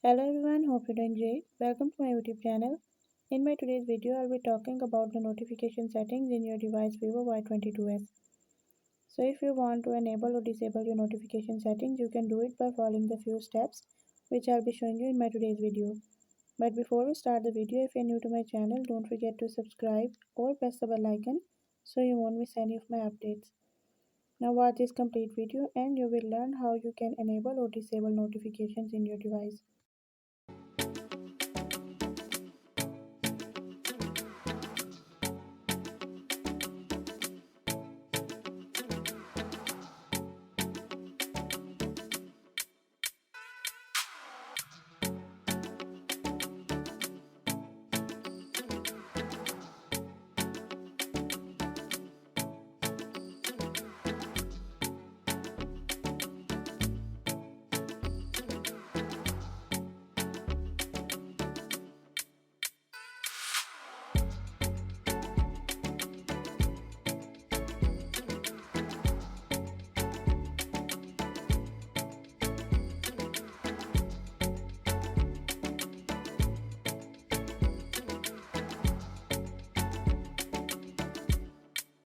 Hello everyone, hope you're doing great. Welcome to my YouTube channel. In my today's video, I'll be talking about the notification settings in your device Vivo Y22s. So if you want to enable or disable your notification settings, you can do it by following the few steps which I'll be showing you in my today's video. But before we start the video, if you're new to my channel, don't forget to subscribe or press the bell icon so you won't miss any of my updates. Now watch this complete video and you will learn how you can enable or disable notifications in your device.